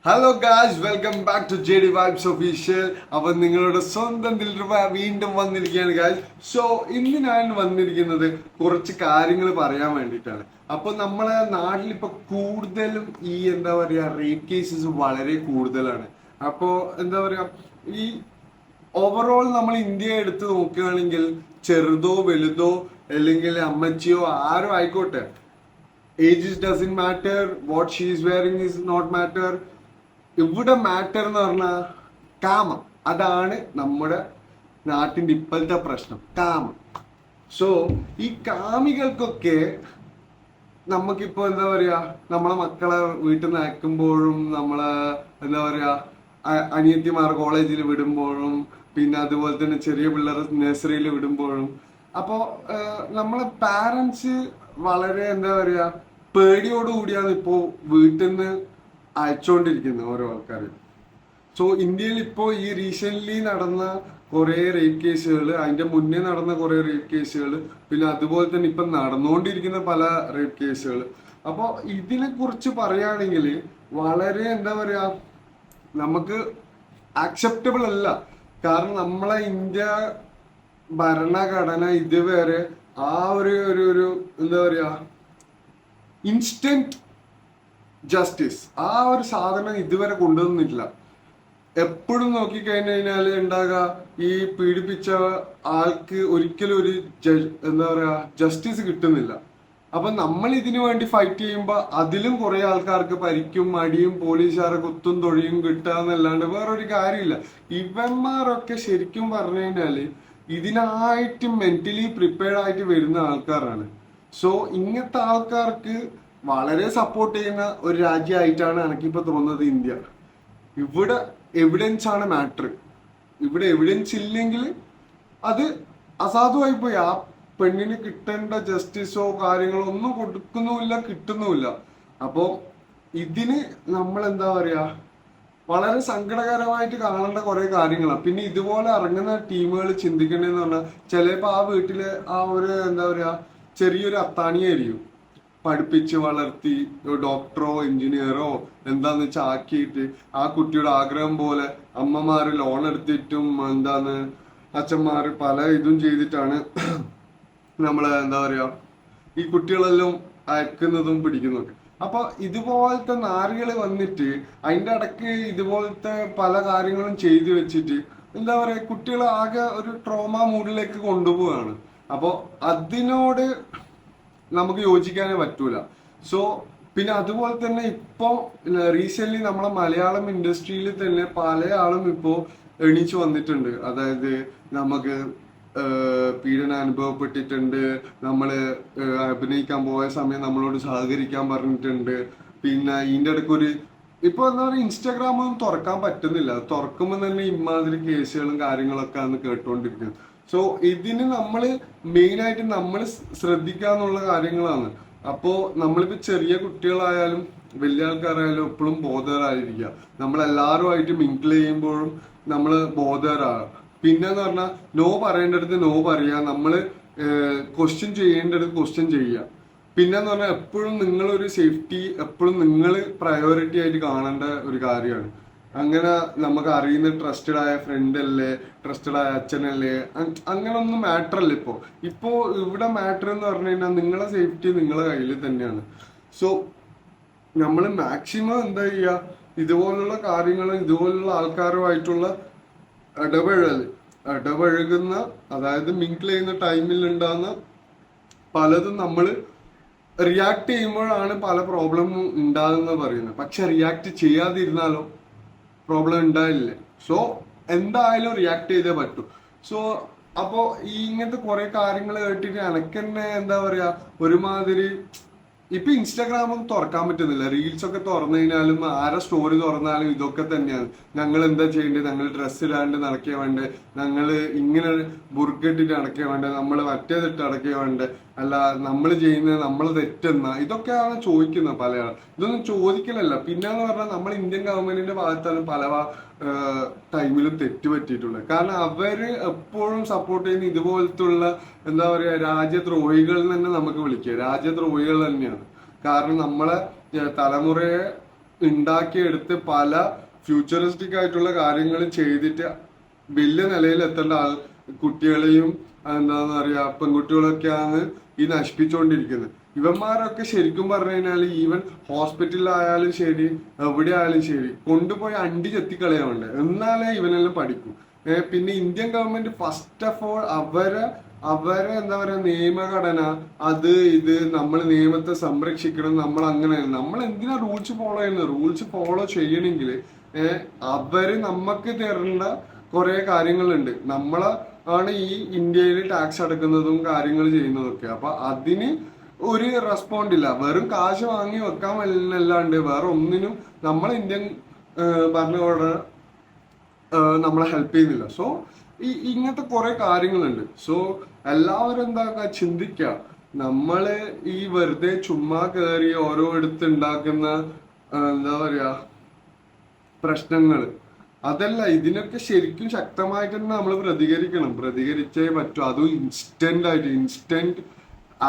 Hello guys, welcome back to JD Vibes official. അപ്പൊ നിങ്ങളുടെ സ്വന്തം ദിൽറുബ വീണ്ടും വന്നിരിക്കുകയാണ് ഗായ്സ്. സോ ഇന്ന് ഞാൻ വന്നിരിക്കുന്നത് കുറച്ച് കാര്യങ്ങൾ പറയാൻ വേണ്ടിയിട്ടാണ്. അപ്പൊ നമ്മളെ നാട്ടിൽ ഇപ്പൊ കൂടുതലും ഈ എന്താ പറയാ റേപ്പ് കേസസ് വളരെ കൂടുതലാണ്. അപ്പോ എന്താ പറയാ ഈ ഓവറോൾ നമ്മൾ ഇന്ത്യ എടുത്ത് നോക്കുകയാണെങ്കിൽ ചെറുതോ വലുതോ അല്ലെങ്കിൽ അമ്മച്ചിയോ ആരോ ആയിക്കോട്ടെ, age doesn't matter, what she is wearing is not matter. ഇവിടെ മാറ്റർ എന്ന് പറഞ്ഞാൽ കാമം. അതാണ് നമ്മുടെ നാട്ടിന്റെ ഇപ്പോഴത്തെ പ്രശ്നം, കാമം. സോ ഈ കാമികൾക്കൊക്കെ നമുക്കിപ്പോ എന്താ പറയാ, നമ്മളെ മക്കളെ വീട്ടിൽ നിന്ന് അയക്കുമ്പോഴും നമ്മളെ എന്താ പറയാ അനിയത്തിമാർ കോളേജിൽ വിടുമ്പോഴും പിന്നെ അതുപോലെ തന്നെ ചെറിയ പിള്ളേർ നഴ്സറിയിൽ വിടുമ്പോഴും അപ്പോ നമ്മളെ പാരന്റ്സ് വളരെ എന്താ പറയാ പേടിയോടുകൂടിയാണ് ഇപ്പോ വീട്ടിൽ നിന്ന് അയച്ചുകൊണ്ടിരിക്കുന്നത് ഓരോ ആൾക്കാർ. സോ ഇന്ത്യയിൽ ഇപ്പോൾ ഈ റീസെന്റ് നടന്ന കുറെ റേപ്പ് കേസുകൾ, അതിന്റെ മുന്നേ നടന്ന കുറെ റേപ്പ് കേസുകൾ, പിന്നെ അതുപോലെ തന്നെ ഇപ്പൊ നടന്നുകൊണ്ടിരിക്കുന്ന പല റേപ്പ് കേസുകൾ. അപ്പോൾ ഇതിനെ കുറിച്ച് പറയുകയാണെങ്കിൽ വളരെ എന്താ പറയാ നമുക്ക് ആക്സെപ്റ്റബിൾ അല്ല. കാരണം നമ്മളെ ഇന്ത്യ ഭരണഘടന ഇതുവരെ ആ ഒരു ഒരു ഒരു എന്താ പറയാ ഇൻസ്റ്റന്റ് ജസ്റ്റിസ് ആ ഒരു സാധനം ഇതുവരെ കൊണ്ടുവന്നിട്ടില്ല. എപ്പോഴും നോക്കിക്കഴിഞ്ഞു കഴിഞ്ഞാൽ ഉണ്ടാകുക ഈ പീഡിപ്പിച്ച ആൾക്ക് ഒരിക്കലും ഒരു എന്താ പറയാ ജസ്റ്റിസ് കിട്ടുന്നില്ല. അപ്പൊ നമ്മൾ ഇതിനു വേണ്ടി ഫൈറ്റ് ചെയ്യുമ്പോൾ അതിലും കുറെ ആൾക്കാർക്ക് പരിക്കും അടിയും പോലീസുകാരെ കുത്തും തൊഴിയും കിട്ടാന്നല്ലാണ്ട് വേറൊരു കാര്യമില്ല. ഇവന്മാരൊക്കെ ശരിക്കും പറഞ്ഞു കഴിഞ്ഞാല് ഇതിനായിട്ട് മെന്റലി പ്രിപ്പയർഡ് ആയിട്ട് വരുന്ന ആൾക്കാരാണ്. സോ ഇങ്ങനത്തെ ആൾക്കാർക്ക് വളരെ സപ്പോർട്ട് ചെയ്യുന്ന ഒരു രാജ്യമായിട്ടാണ് എനിക്കിപ്പോ തോന്നുന്നത് ഇന്ത്യ. ഇവിടെ എവിഡൻസ് ആണ് മാറ്റർ. ഇവിടെ എവിഡൻസ് ഇല്ലെങ്കിൽ അത് അസാധുവായി പോയി. ആ പെണ്ണിന് കിട്ടേണ്ട ജസ്റ്റിസോ കാര്യങ്ങളോ ഒന്നും കൊടുക്കുന്നുമില്ല, കിട്ടുന്നുമില്ല. അപ്പോ ഇതിന് നമ്മൾ എന്താ പറയാ വളരെ സങ്കടകരമായിട്ട് കാണേണ്ട കുറെ കാര്യങ്ങളാണ്. പിന്നെ ഇതുപോലെ ഇറങ്ങുന്ന ടീമുകൾ ചിന്തിക്കേണ്ടതെന്ന് പറഞ്ഞാൽ ചിലപ്പോ ആ വീട്ടില് ആ ഒരു എന്താ പറയാ ചെറിയൊരു അത്താണിയായിരിക്കും പഠിപ്പിച്ച് വളർത്തി ഡോക്ടറോ എഞ്ചിനീയറോ എന്താന്ന് വെച്ചാൽ ആക്കിയിട്ട് ആ കുട്ടിയുടെ ആഗ്രഹം പോലെ അമ്മമാര് ലോൺ എടുത്തിട്ടും എന്താന്ന് അച്ഛന്മാര് പല ഇതും ചെയ്തിട്ടാണ് നമ്മളെ എന്താ പറയാ ഈ കുട്ടികളെല്ലാം അയക്കുന്നതും പിടിക്കുന്നതൊക്കെ. അപ്പൊ ഇതുപോലത്തെ നാരികൾ വന്നിട്ട് അതിന്റെ ഇടയ്ക്ക് ഇതുപോലത്തെ പല കാര്യങ്ങളും ചെയ്തു വെച്ചിട്ട് എന്താ പറയാ കുട്ടികൾ ആകെ ഒരു ട്രോമ മൂഡിലേക്ക് കൊണ്ടുപോവാണ്. അപ്പൊ അതിനോട് നമുക്ക് യോജിക്കാനേ പറ്റൂല. സോ പിന്നെ അതുപോലെ തന്നെ ഇപ്പോ റീസെന്റ് നമ്മളെ മലയാളം ഇൻഡസ്ട്രിയിൽ തന്നെ പല ആളും ഇപ്പോ എണീച്ചു വന്നിട്ടുണ്ട്. അതായത് നമുക്ക് പീഡനം അനുഭവപ്പെട്ടിട്ടുണ്ട്, നമ്മള് അഭിനയിക്കാൻ പോയ സമയം നമ്മളോട് സഹകരിക്കാൻ പറഞ്ഞിട്ടുണ്ട്. പിന്നെ ഇതിന്റെ ഇടയ്ക്ക് ഒരു ഇപ്പൊ എന്താ പറയുക ഇൻസ്റ്റാഗ്രാമൊന്നും തുറക്കാൻ പറ്റുന്നില്ല. തുറക്കുമ്പോൾ തന്നെ ഇമാതിരി കേസുകളും കാര്യങ്ങളൊക്കെ ആണ് കേട്ടുകൊണ്ടിരിക്കുന്നത്. സോ ഇതിന് നമ്മൾ മെയിനായിട്ട് നമ്മൾ ശ്രദ്ധിക്കാന്നുള്ള കാര്യങ്ങളാണ്. അപ്പോ നമ്മളിപ്പോ ചെറിയ കുട്ടികളായാലും വലിയ ആൾക്കാരായാലും എപ്പോഴും ബോധവരായിരിക്കുക. നമ്മളെല്ലാവരുമായിട്ട് മിങ്കിൾ ചെയ്യുമ്പോഴും നമ്മൾ ബോധവരാകുക. പിന്നെന്ന് പറഞ്ഞാൽ നോ പറയേണ്ടടുത്ത് നോ പറയുക, നമ്മള് ക്വസ്റ്റ്യൻ ചെയ്യേണ്ടടുത്ത് ക്വസ്റ്റ്യൻ ചെയ്യുക. പിന്നെന്ന് പറഞ്ഞാൽ എപ്പോഴും നിങ്ങളൊരു സേഫ്റ്റി എപ്പോഴും നിങ്ങൾ പ്രയോറിറ്റി ആയിട്ട് കാണേണ്ട ഒരു കാര്യമാണ്. അങ്ങനെ നമുക്ക് അറിയുന്ന ട്രസ്റ്റഡ് ആയ ഫ്രണ്ട് അല്ലേ, ട്രസ്റ്റഡ് ആയ അച്ഛനല്ലേ, അങ്ങനെ ഒന്നും മാറ്റർ അല്ല. ഇപ്പോ ഇവിടെ മാറ്റർ എന്ന് പറഞ്ഞു കഴിഞ്ഞാൽ നിങ്ങളെ സേഫ്റ്റി നിങ്ങളെ കയ്യിൽ തന്നെയാണ്. സോ നമ്മൾ മാക്സിമം എന്താ ചെയ്യുക, ഇതുപോലുള്ള കാര്യങ്ങളും ഇതുപോലുള്ള ആൾക്കാരുമായിട്ടുള്ള ഇടപഴകുന്ന അതായത് മിങ്കിൾ ചെയ്യുന്ന ടൈമിൽ ഉണ്ടാകുന്ന പലതും നമ്മൾ റിയാക്ട് ചെയ്യുമ്പോഴാണ് പല പ്രോബ്ലമും ഉണ്ടാകുന്ന പറയുന്നത്. പക്ഷെ റിയാക്ട് ചെയ്യാതിരുന്നാലോ പ്രോബ്ലം ഉണ്ടായില്ലേ. സോ എന്തായാലും റിയാക്ട് ചെയ്തേ പറ്റൂ. സോ അപ്പോ ഈ ഇങ്ങനത്തെ കുറെ കാര്യങ്ങൾ കേട്ടിട്ട് എനക്ക് തന്നെ എന്താ പറയാ ഒരുമാതിരി ഇപ്പൊ ഇൻസ്റ്റാഗ്രാമും തുറക്കാൻ പറ്റുന്നില്ല. റീൽസ് ഒക്കെ തുറന്നു കഴിഞ്ഞാലും ആരെ സ്റ്റോറി തുറന്നാലും ഇതൊക്കെ തന്നെയാണ്. ഞങ്ങൾ എന്താ ചെയ്യേണ്ടത്, ഞങ്ങൾ ഡ്രസ്സ് ഇടാണ്ട് നടക്കുക വേണ്ടേ, ഞങ്ങൾ ഇങ്ങനെ ബുർക്കിട്ടിട്ട് നടക്കുക വേണ്ടേ, നമ്മൾ മറ്റേതിട്ട് നടക്കുക വേണ്ടേ, അല്ല നമ്മൾ ചെയ്യുന്നത് നമ്മൾ തെറ്റെന്ന ഇതൊക്കെയാണ് ചോദിക്കുന്നത് പല ആൾ. ഇതൊന്നും ചോദിക്കലല്ല. പിന്നെന്ന് പറഞ്ഞാൽ നമ്മൾ ഇന്ത്യൻ ഗവൺമെന്റിന്റെ ഭാഗത്താണ് പല ടൈമിലും തെറ്റ് പറ്റിയിട്ടുള്ളത്. കാരണം അവര് എപ്പോഴും സപ്പോർട്ട് ചെയ്യുന്ന ഇതുപോലത്തുള്ള എന്താ പറയാ രാജ്യദ്രോഹികൾ തന്നെ നമുക്ക് വിളിക്കുക. രാജ്യദ്രോഹികൾ തന്നെയാണ്. കാരണം നമ്മളെ തലമുറയെ ഉണ്ടാക്കിയെടുത്ത് പല ഫ്യൂച്ചറിസ്റ്റിക് ആയിട്ടുള്ള കാര്യങ്ങൾ ചെയ്തിട്ട് വലിയ നിലയിൽ എത്തേണ്ട കുട്ടികളെയും എന്താന്ന് പറയാ പെൺകുട്ടികളൊക്കെയാണ് ഈ നശിപ്പിച്ചുകൊണ്ടിരിക്കുന്നത്. ഇവന്മാരൊക്കെ ശരിക്കും പറഞ്ഞു കഴിഞ്ഞാൽ ഈവൻ ഹോസ്പിറ്റലിലായാലും ശരി എവിടെ ആയാലും ശരി കൊണ്ടുപോയി അണ്ടി ചെത്തിക്കളയാറുണ്ട്, എന്നാലേ ഇവനെല്ലാം പഠിക്കും. പിന്നെ Indian government first of all അവരെ എന്താ പറയാ നിയമഘടന അത് ഇത് നമ്മൾ നിയമത്തെ സംരക്ഷിക്കണം, നമ്മൾ അങ്ങനെ നമ്മൾ എന്തിനാ റൂൾസ് ഫോളോ ചെയ്യുന്നത്? റൂൾസ് ഫോളോ ചെയ്യണമെങ്കിൽ അവര് നമുക്ക് തരേണ്ട കുറെ കാര്യങ്ങളുണ്ട്. നമ്മളെ ആണ് ഈ ഇന്ത്യയിൽ ടാക്സ് അടക്കുന്നതും കാര്യങ്ങൾ ചെയ്യുന്നതൊക്കെ. അപ്പൊ അതിന് ഒരു റെസ്പോണ്ട് ഇല്ല, വെറും കാശ് വാങ്ങി വെക്കാൻ അല്ലാണ്ട് വേറെ ഒന്നിനും നമ്മളെ ഇന്ത്യൻ ഭരണകൂടം നമ്മളെ ഹെൽപ്പ് ചെയ്യുന്നില്ല. സോ ഇങ്ങനത്തെ കുറെ കാര്യങ്ങളുണ്ട്. സോ എല്ലാവരും എന്താ ചിന്തിക്കുക, നമ്മള് ഈ വെറുതെ ചുമ്മാ കയറി ഓരോ എടുത്ത് ഉണ്ടാക്കുന്ന എന്താ പറയാ പ്രശ്നങ്ങൾ അതല്ല, ഇതിനൊക്കെ ശരിക്കും ശക്തമായിട്ട് തന്നെ നമ്മൾ പ്രതികരിച്ചേ പറ്റൂ. അതും ഇൻസ്റ്റന്റ്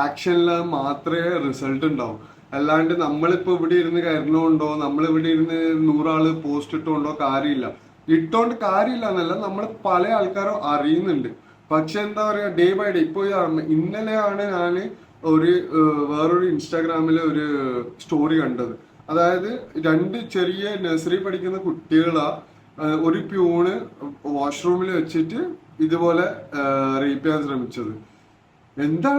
ആക്ഷനിൽ മാത്രമേ റിസൾട്ട് ഉണ്ടാവും. അല്ലാണ്ട് നമ്മളിപ്പോ ഇവിടെ ഇരുന്ന് കരുണുണ്ടോ, നമ്മളിവിടെ ഇരുന്ന് 100 ആള് പോസ്റ്റ് ഇട്ടുകൊണ്ടോ കാര്യമില്ല. ഇട്ടോണ്ട് കാര്യമില്ല എന്നല്ല, നമ്മൾ പല ആൾക്കാരും അറിയുന്നുണ്ട്. പക്ഷെ എന്താ പറയാ, ഡേ ബൈ ഡേ ഇപ്പൊ ഇന്നലെയാണ് ഞാൻ വേറൊരു ഇൻസ്റ്റാഗ്രാമിലെ ഒരു സ്റ്റോറി കണ്ടത്. അതായത് 2 ചെറിയ നഴ്സറി പഠിക്കുന്ന കുട്ടികളാ ഒരു പ്യൂണ് വാഷ്റൂമിൽ വെച്ചിട്ട് ഇതുപോലെ റേപ്പ് ചെയ്യാൻ ശ്രമിച്ചത്. എന്താ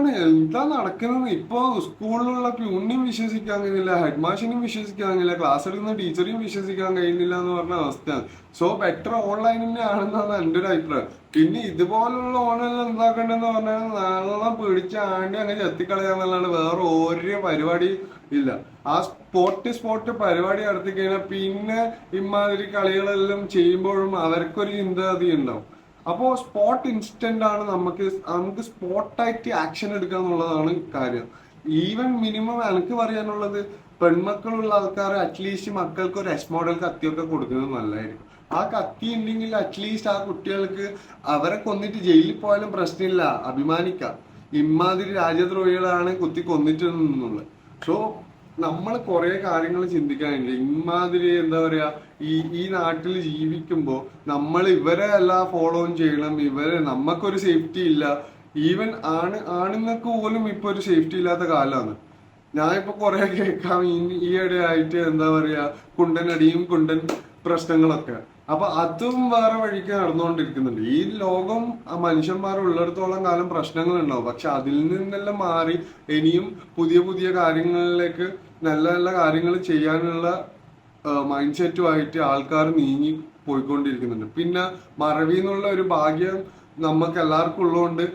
നടക്കുന്നത്? ഇപ്പൊ സ്കൂളിലുള്ള പ്യൂണിനെയും വിശ്വസിക്കാൻ കഴിയുന്നില്ല, ഹെഡ് മാഷിനെയും വിശ്വസിക്കാൻ കഴിയില്ല, ക്ലാസ് എടുക്കുന്ന ടീച്ചറെയും വിശ്വസിക്കാൻ കഴിയുന്നില്ല എന്ന് പറഞ്ഞ അവസ്ഥയാണ്. സോ ബെറ്റർ ഓൺലൈൻ തന്നെ ആണെന്നാണ് എൻ്റെ ഒരു അഭിപ്രായം. പിന്നെ ഇതുപോലുള്ള ഓൺലൈനിൽ എന്താക്കണ്ടെന്ന് പറഞ്ഞാൽ നല്ല പിടിച്ച് ആണ്ടി അങ്ങനെ ചെത്തിക്കളയാന്നുള്ളതാണ്, വേറെ ഒരു പരിപാടി ഇല്ല. ആ സ്പോട്ട് പരിപാടി നടത്തി കഴിഞ്ഞാൽ പിന്നെ ഇമാതിരി കളികളെല്ലാം ചെയ്യുമ്പോഴും അവർക്കൊരു ചിന്താഗതി ഉണ്ടാവും. അപ്പോൾ സ്പോട്ട് ഇൻസ്റ്റന്റ് ആണ്, നമുക്ക് സ്പോട്ടായിട്ട് ആക്ഷൻ എടുക്കുക എന്നുള്ളതാണ് കാര്യം. ഈവൻ മിനിമം എനിക്ക് പറയാനുള്ളത്, പെൺമക്കളുള്ള ആൾക്കാർ അറ്റ്ലീസ്റ്റ് മക്കൾക്ക് ഒരു എസ് മോഡൽ കത്തിയൊക്കെ കൊടുക്കുന്നത് നല്ലതായിരിക്കും. ആ കത്തി ഉണ്ടെങ്കിൽ അറ്റ്ലീസ്റ്റ് ആ കുട്ടികൾക്ക് അവരെ കൊന്നിട്ട് ജയിലിൽ പോയാലും പ്രശ്നമില്ല, അഭിമാനിക്കാം. ഇമാതിരി രാജ്യദ്രോഹികളാണ് കുത്തി കൊന്നിട്ടുള്ളത്. സോ നമ്മൾ കുറെ കാര്യങ്ങൾ ചിന്തിക്കാനുണ്ട്. ഇമാതിരി എന്താ പറയാ, ഈ നാട്ടിൽ ജീവിക്കുമ്പോൾ നമ്മൾ ഇവരെ എല്ലാം ഫോളോയും ചെയ്യണം. നമുക്കൊരു സേഫ്റ്റി ഇല്ല. ഈവൻ ആണുങ്ങൾക്ക് പോലും ഇപ്പൊ ഒരു സേഫ്റ്റി ഇല്ലാത്ത കാലമാണ്. ഞാനിപ്പോ കുറെ കേൾക്കാം ഈയിടെ ആയിട്ട് എന്താ പറയാ കുണ്ടനടിയും കുണ്ടൻ പ്രശ്നങ്ങളൊക്കെ. അപ്പൊ അതും വേറെ വഴിക്ക് നടന്നുകൊണ്ടിരിക്കുന്നുണ്ട്. ഈ ലോകം മനുഷ്യന്മാരുള്ളിടത്തോളം കാലം പ്രശ്നങ്ങൾ ഉണ്ടാവും. പക്ഷെ അതിൽ നിന്നെല്ലാം മാറി ഇനിയും പുതിയ പുതിയ കാര്യങ്ങളിലേക്ക് നല്ല നല്ല കാര്യങ്ങൾ ചെയ്യാനുള്ള മൈൻഡ് സെറ്റുമായിട്ട് ആൾക്കാർ നീങ്ങി പോയിക്കൊണ്ടിരിക്കുന്നുണ്ട്. പിന്നെ മറവി എന്നുള്ള ഒരു ഭാഗ്യം നമുക്ക് എല്ലാവർക്കും ഉള്ളതുകൊണ്ട്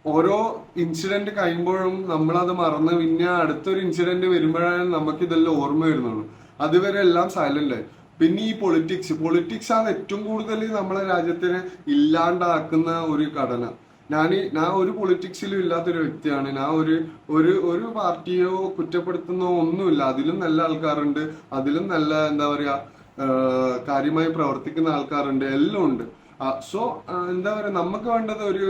ഓരോ ഇൻസിഡന്റ് കഴിയുമ്പോഴും നമ്മളത് മറന്ന് പിന്നെ അടുത്തൊരു ഇൻസിഡന്റ് വരുമ്പോഴാണ് നമുക്ക് ഇതെല്ലാം ഓർമ്മ വരുന്നുള്ളൂ. അതുവരെ എല്ലാം സൈലന്റ് ആയി. പിന്നെ ഈ പൊളിറ്റിക്സ് ആണ് ഏറ്റവും കൂടുതൽ നമ്മളെ രാജ്യത്തിനെ ഇല്ലാണ്ടാക്കുന്ന ഒരു ഘടന. ഞാൻ ഒരു പൊളിറ്റിക്സിലും ഇല്ലാത്തൊരു വ്യക്തിയാണ്. ഞാൻ ഒരു പാർട്ടിയോ കുറ്റപ്പെടുത്തുന്നോ ഒന്നുമില്ല. അതിലും നല്ല ആൾക്കാരുണ്ട്, അതിലും നല്ല എന്താ പറയാ കാര്യമായി പ്രവർത്തിക്കുന്ന ആൾക്കാരുണ്ട്, എല്ലാം ഉണ്ട്. സോ എന്താ പറയാ, നമുക്ക് വേണ്ടത് ഒരു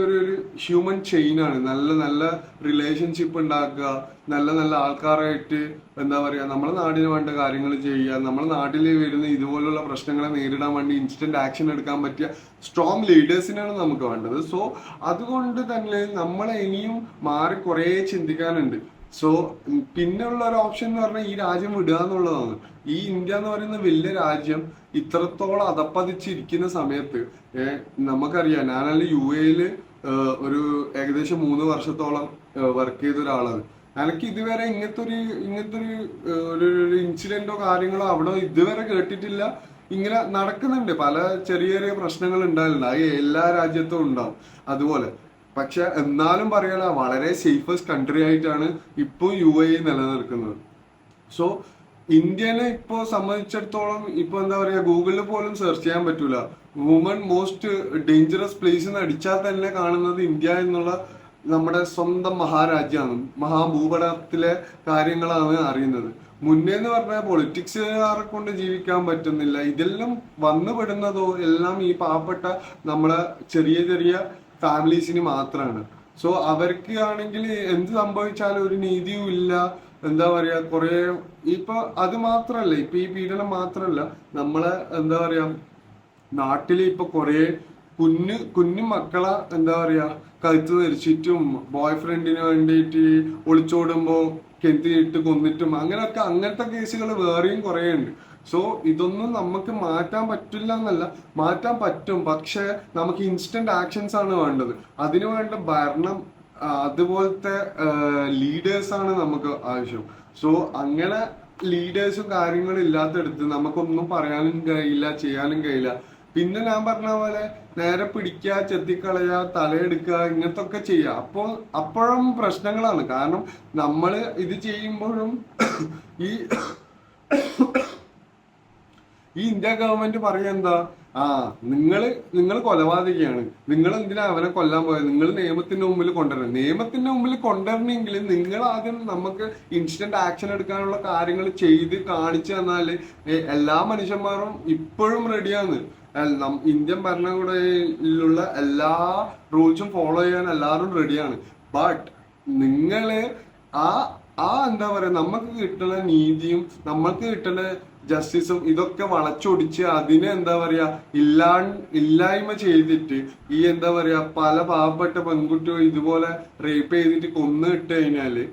ഹ്യൂമൻ ചെയിൻ ആണ്. നല്ല നല്ല റിലേഷൻഷിപ്പ് ഉണ്ടാക്കുക, നല്ല നല്ല ആൾക്കാരായിട്ട് എന്താ പറയാ നമ്മളെ നാടിന് വേണ്ട കാര്യങ്ങൾ ചെയ്യുക, നമ്മളെ നാട്ടിൽ വരുന്ന ഇതുപോലുള്ള പ്രശ്നങ്ങളെ നേരിടാൻ വേണ്ടി ഇൻസ്റ്റന്റ് ആക്ഷൻ എടുക്കാൻ പറ്റിയ സ്ട്രോങ് ലീഡേഴ്സിനാണ് നമുക്ക് വേണ്ടത്. സോ അതുകൊണ്ട് തന്നെ നമ്മളെ ഇനിയും മാറി കുറെ ചിന്തിക്കാനുണ്ട്. സോ പിന്നെയുള്ള ഒരു ഓപ്ഷൻ എന്ന് പറഞ്ഞാൽ ഈ രാജ്യം വിടുക എന്നുള്ളതാണ്. ഈ ഇന്ത്യ എന്ന് പറയുന്ന വലിയ രാജ്യം ഇത്രത്തോളം അതപ്പതിച്ചിരിക്കുന്ന സമയത്ത് നമുക്കറിയാം, ഞാനല്ല UAE ഒരു ഏകദേശം 3 വർഷത്തോളം വർക്ക് ചെയ്ത ഒരാളാണ്. എനിക്ക് ഇതുവരെ ഇങ്ങനത്തെ ഒരു ഇൻസിഡന്റോ കാര്യങ്ങളോ അവിടെ ഇതുവരെ കേട്ടിട്ടില്ല. ഇങ്ങനെ നടക്കുന്നുണ്ട്, പല ചെറിയ ചെറിയ പ്രശ്നങ്ങൾ ഉണ്ടായിട്ടുണ്ട്, അത് എല്ലാ രാജ്യത്തും ഉണ്ടാവും അതുപോലെ. പക്ഷെ എന്നാലും പറയാല വളരെ സേഫസ്റ്റ് കൺട്രി ആയിട്ടാണ് ഇപ്പോൾ UAE നിലനിൽക്കുന്നത്. സോ ഇന്ത്യനെ ഇപ്പോ സംബന്ധിച്ചിടത്തോളം ഇപ്പൊ എന്താ പറയാ, ഗൂഗിളിൽ പോലും സെർച്ച് ചെയ്യാൻ പറ്റൂല വുമൺ മോസ്റ്റ് ഡേഞ്ചറസ് പ്ലേസ് എന്ന് അടിച്ചാൽ തന്നെ കാണുന്നത് ഇന്ത്യ എന്നുള്ള നമ്മുടെ സ്വന്തം മഹാരാജ്യമാണ്, മഹാഭൂപടത്തിലെ കാര്യങ്ങളാണ് അറിയുന്നത്. മുന്നേ എന്ന് പറഞ്ഞാൽ പൊളിറ്റിക്സുകാരെ കൊണ്ട് ജീവിക്കാൻ പറ്റുന്നില്ല. ഇതെല്ലാം വന്നുപെടുന്നതോ എല്ലാം ഈ പാവപ്പെട്ട നമ്മളെ ചെറിയ ചെറിയ ഫാമിലീസിന് മാത്രമാണ്. സോ അവർക്ക് ആണെങ്കിൽ എന്ത് സംഭവിച്ചാലും ഒരു നീതിയും ഇല്ല, എന്താ പറയാ കുറെ ഇപ്പൊ അത് മാത്രല്ല, ഇപ്പൊ ഈ പീഡനം മാത്രല്ല, നമ്മളെ എന്താ പറയാ നാട്ടില് ഇപ്പൊ കൊറേ കുഞ്ഞു മക്കളെ എന്താ പറയാ കഴുത്ത് ധരിച്ചിട്ടും ബോയ് ഫ്രണ്ടിന് വേണ്ടിയിട്ട് ഒളിച്ചോടുമ്പോ കെന്തിയിട്ട് കൊന്നിട്ടും അങ്ങനൊക്കെ അങ്ങനത്തെ കേസുകൾ വേറെയും കുറെ ഉണ്ട്. സോ ഇതൊന്നും നമുക്ക് മാറ്റാൻ പറ്റില്ല എന്നല്ല, മാറ്റാൻ പറ്റും, പക്ഷെ നമുക്ക് ഇൻസ്റ്റന്റ് ആക്ഷൻസ് ആണ് വേണ്ടത്. അതിനു വേണ്ട ഭരണം അതുപോലത്തെ ലീഡേഴ്സ് ആണ് നമുക്ക് ആവശ്യം. സോ അങ്ങനെ ലീഡേഴ്സും കാര്യങ്ങളും ഇല്ലാത്തടുത്ത് നമുക്കൊന്നും പറയാനും കഴിയില്ല, ചെയ്യാനും കഴിയില്ല. പിന്നെ ഞാൻ പറഞ്ഞ പോലെ നേരെ പിടിക്കുക, ചെത്തിക്കളയുക, തലയെടുക്കുക, ഇങ്ങനത്തെ ഒക്കെ ചെയ്യുക. അപ്പോഴും പ്രശ്നങ്ങളാണ്. കാരണം നമ്മൾ ഇത് ചെയ്യുമ്പോഴും ഈ ഈ ഇന്ത്യ ഗവൺമെന്റ് പറയുക എന്താ, നിങ്ങൾ കൊലപാതകയാണ്, നിങ്ങൾ എന്തിനാ അവനെ കൊല്ലാൻ പോയത്, നിങ്ങൾ നിയമത്തിന്റെ മുമ്പിൽ കൊണ്ടുവരണം. നിയമത്തിന്റെ മുമ്പിൽ കൊണ്ടുവരണമെങ്കിൽ നിങ്ങൾ ആദ്യം നമുക്ക് ഇൻസ്റ്റന്റ് ആക്ഷൻ എടുക്കാനുള്ള കാര്യങ്ങൾ ചെയ്ത് കാണിച്ചു തന്നാല് എല്ലാ മനുഷ്യന്മാരും ഇപ്പോഴും റെഡിയാണ്. ഇന്ത്യൻ ഭരണകൂടത്തിലുള്ള എല്ലാ റൂൾസും ഫോളോ ചെയ്യാൻ എല്ലാവരും റെഡിയാണ്. ബട്ട് നിങ്ങള് ആ ആ എന്താ പറയാ നമുക്ക് കിട്ടുന്ന നീതിയും നമ്മൾക്ക് കിട്ടുന്ന ജസ്റ്റിസും ഇതൊക്കെ വളച്ചൊടിച്ച് അതിനെ എന്താ പറയാ ഇല്ലായ്മ ചെയ്തിട്ട് ഈ എന്താ പറയാ പല പാവപ്പെട്ട പെൺകുട്ടികൾ ഇതുപോലെ റേപ്പ് ചെയ്തിട്ട് കൊന്നു ഇട്ട് കഴിഞ്ഞാല്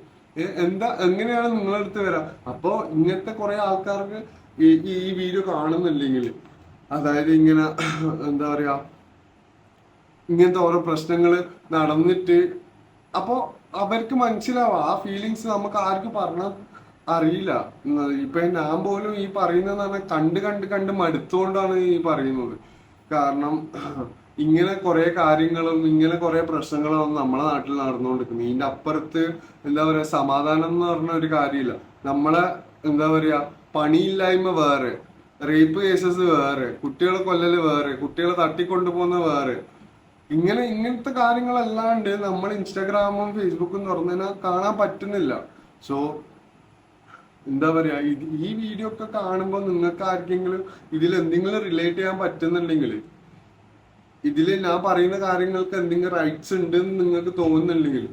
എങ്ങനെയാണ് നിങ്ങളടുത്ത് വരാം? അപ്പോ ഇങ്ങനത്തെ കുറെ ആൾക്കാർക്ക് ഈ വീഡിയോ കാണുന്നില്ലെങ്കിൽ, അതായത് ഇങ്ങനെ എന്താ പറയാ ഇങ്ങനത്തെ ഓരോ പ്രശ്നങ്ങൾ നടന്നിട്ട് അപ്പോ അവർക്ക് മനസ്സിലാവാം ആ ഫീലിങ്സ് നമുക്ക് ആർക്കും പറഞ്ഞാൽ അറിയില്ല. ഇപ്പൊ ഞാൻ പോലും ഈ പറയുന്നതാണ് കണ്ട് കണ്ട് കണ്ട് മടുത്തുകൊണ്ടാണ് ഈ പറയുന്നത്. കാരണം ഇങ്ങനെ കുറെ കാര്യങ്ങളും ഇങ്ങനെ കുറെ പ്രശ്നങ്ങളും നമ്മളെ നാട്ടിൽ നടന്നുകൊണ്ടിരിക്കുന്നത്. ഇതിന്റെ അപ്പുറത്ത് എന്താ പറയാ സമാധാനം എന്ന് പറഞ്ഞ ഒരു കാര്യമില്ല. നമ്മളെ എന്താ പറയാ പണിയില്ലായ്മ വേറെ, റേപ്പ് കേസസ് വേറെ, കുട്ടികളെ കൊല്ലല് വേറെ, കുട്ടികളെ തട്ടിക്കൊണ്ടുപോകുന്ന വേറെ, ഇങ്ങനത്തെ കാര്യങ്ങളല്ലാണ്ട് നമ്മൾ ഇൻസ്റ്റാഗ്രാമും ഫേസ്ബുക്കും തുറന്നതിനാൽ കാണാൻ പറ്റുന്നില്ല. സോ എന്താ പറയാ ഈ വീഡിയോ ഒക്കെ കാണുമ്പോൾ നിങ്ങൾക്ക് ആർക്കെങ്കിലും ഇതിൽ എന്തെങ്കിലും റിലേറ്റ് ചെയ്യാൻ പറ്റുന്നുണ്ടെങ്കിൽ, ഇതിൽ ഞാൻ പറയുന്ന കാര്യങ്ങൾക്ക് എന്തെങ്കിലും റൈറ്റ്സ് ഉണ്ട് എന്ന് നിങ്ങൾക്ക് തോന്നുന്നുണ്ടെങ്കിൽ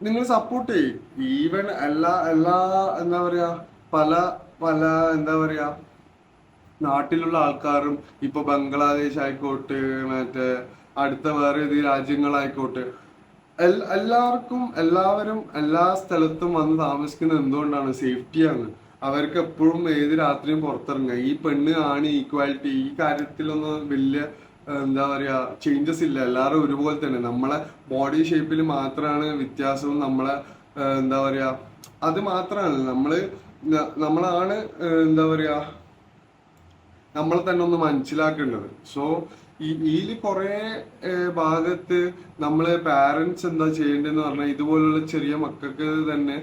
നിങ്ങൾ സപ്പോർട്ട് ചെയ്യും. ഈവൻ എല്ലാ എന്താ പറയാ പല പല എന്താ പറയാ നാട്ടിലുള്ള ആൾക്കാരും ഇപ്പൊ ബംഗ്ലാദേശ് ആയിക്കോട്ടെ, മറ്റേ അടുത്ത വേറെ ഏത് രാജ്യങ്ങളായിക്കോട്ടെ, എല്ലാവരും എല്ലാ സ്ഥലത്തും വന്ന് താമസിക്കുന്നത് എന്തുകൊണ്ടാണ്? സേഫ്റ്റിയാണ്. അവർക്ക് എപ്പോഴും ഏത് രാത്രിയും പുറത്തിറങ്ങുക. ഈ പെണ്ണ് ആണ് ഈക്വാലിറ്റി, ഈ കാര്യത്തിലൊന്നും വലിയ എന്താ പറയാ ചേഞ്ചസ് ഇല്ല. എല്ലാവരും ഒരുപോലെ തന്നെ. നമ്മളെ ബോഡി ഷേപ്പിൽ മാത്രമാണ് വ്യത്യാസവും. നമ്മളെ എന്താ പറയാ അത് മാത്രമാണ് നമ്മളാണ് എന്താ പറയാ നമ്മളെ തന്നെ ഒന്ന് മനസ്സിലാക്കേണ്ടത്. സോ ഇതിൽ കുറെ ഭാഗത്ത് നമ്മള് പാരന്റ്സ് എന്താ ചെയ്യേണ്ടതെന്ന് പറഞ്ഞാൽ ഇതുപോലുള്ള ചെറിയ മക്കൾക്ക് തന്നെ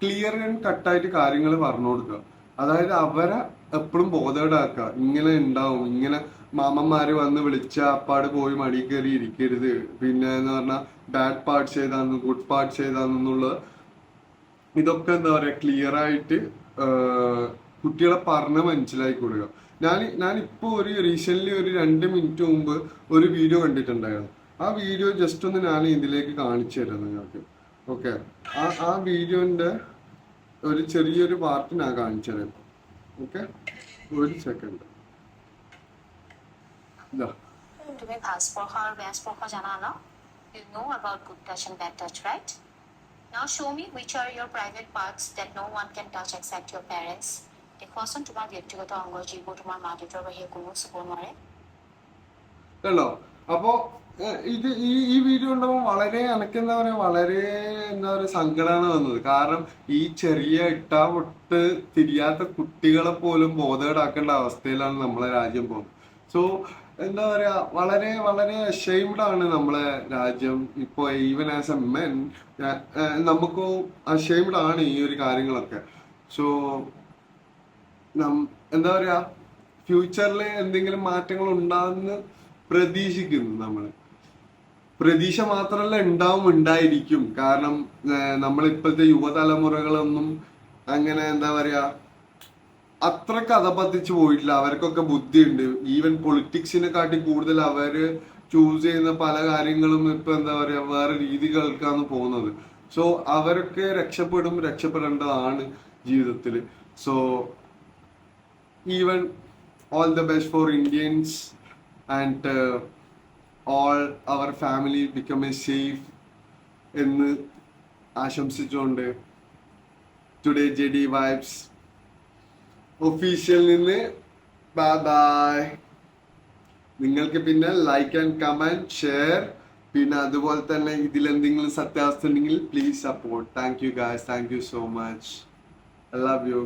ക്ലിയർ ആൻഡ് കട്ടായിട്ട് കാര്യങ്ങൾ പറഞ്ഞു കൊടുക്കുക. അതായത് അവരെ എപ്പോഴും ബോധേഡാക്കുക. ഇങ്ങനെ ഉണ്ടാവും, ഇങ്ങനെ മാമന്മാര് വന്ന് വിളിച്ച അപ്പാട് പോയി മടി കയറി ഇരിക്കരുത്. പിന്നെ എന്ന് പറഞ്ഞാൽ ബാഡ് പാർട്സ് ഏതാണെന്ന് ഗുഡ് പാർട്സ് ഏതാണെന്നുള്ള ഇതൊക്കെ എന്താ പറയാ ക്ലിയർ ആയിട്ട് കുട്ടികളെ പറഞ്ഞ് മനസ്സിലാക്കി കൊടുക്കുക. ഞാനിപ്പോ റീസെന്റ് ഒരു 2 മിനിറ്റ് മുമ്പ് ഒരു വീഡിയോ കണ്ടിട്ടുണ്ടായിരുന്നു. ആ വീഡിയോ ജസ്റ്റ് ഒന്ന് ഞാൻ ഇതിലേക്ക് കാണിച്ചു തരാം നിങ്ങൾക്ക്. ഓക്കെ, ആ വീഡിയോന്റെ ഒരു ചെറിയൊരു പാർട്ട് ഞാൻ കാണിച്ചു തരാം. ഓക്കെ, ഒരു സെക്കൻഡ്. तुम्हें passport और passport का जाना ना? You know about good touch and bad touch, right? Now show me which are your private parts that no one can touch except your parents. দেখোৱাচোন তোমাৰ ব্যক্তিগত অংগ যিবোৰ তোমাৰ মা দেউতাৰ বাহিৰে কোনো চুব নোৱাৰে. കണ്ടോ? അപ്പോ ഈ വീഡിയോ ഉണ്ടാകുമ്പോൾ വളരെ എന്താ പറയാ സങ്കടമാണ് വന്നത്. കാരണം ഈ ചെറിയ ഇട്ടാവൊട്ട് തിരിയാത്ത കുട്ടികളെ പോലും ബോധേഡാക്കേണ്ട അവസ്ഥയിലാണ് നമ്മളെ രാജ്യം പോകുന്നത്. സോ എന്താ പറയാ വളരെ വളരെ അഷെയിംഡ് ആണ് നമ്മളെ രാജ്യം ഇപ്പൊ. ഈവൻ ആസ് എ മെൻ നമുക്ക് അഷെയിംഡ് ആണ് ഈ ഒരു കാര്യങ്ങളൊക്കെ. സോ എന്താ പറയാ ഫ്യൂച്ചറിൽ എന്തെങ്കിലും മാറ്റങ്ങൾ ഉണ്ടാകുന്ന പ്രതീക്ഷിക്കുന്നു നമ്മൾ. പ്രതീക്ഷ മാത്രമല്ല, ഉണ്ടായിരിക്കും. കാരണം നമ്മൾ ഇപ്പോഴത്തെ യുവതലമുറകളൊന്നും അങ്ങനെ എന്താ പറയാ അത്ര കഥപതിച്ചു പോയിട്ടില്ല. അവർക്കൊക്കെ ബുദ്ധിയുണ്ട്. ഈവൻ പൊളിറ്റിക്സിനെ കാട്ടി കൂടുതൽ അവര് ചൂസ് ചെയ്യുന്ന പല കാര്യങ്ങളും ഇപ്പൊ എന്താ പറയാ വേറെ രീതികൾക്കാണ് പോകുന്നത്. സോ അവരൊക്കെ രക്ഷപ്പെടേണ്ടതാണ് ജീവിതത്തിൽ. So even all the best for Indians and all our family become safe എന്ന് ആശംസിച്ചുകൊണ്ട് ടുഡേ JD വൈബ്സ് ഒഫീഷ്യൽ നിന്ന് ബൈ ബൈ. നിങ്ങൾക്ക് പിന്നെ ലൈക്ക് ആൻഡ് കമന്റ് ഷെയർ, പിന്നെ അതുപോലെ തന്നെ ഇതിലെന്തെങ്കിലും സത്യാവസ്ഥ ഉണ്ടെങ്കിൽ please support. Thank you guys, thank you so much, I love you.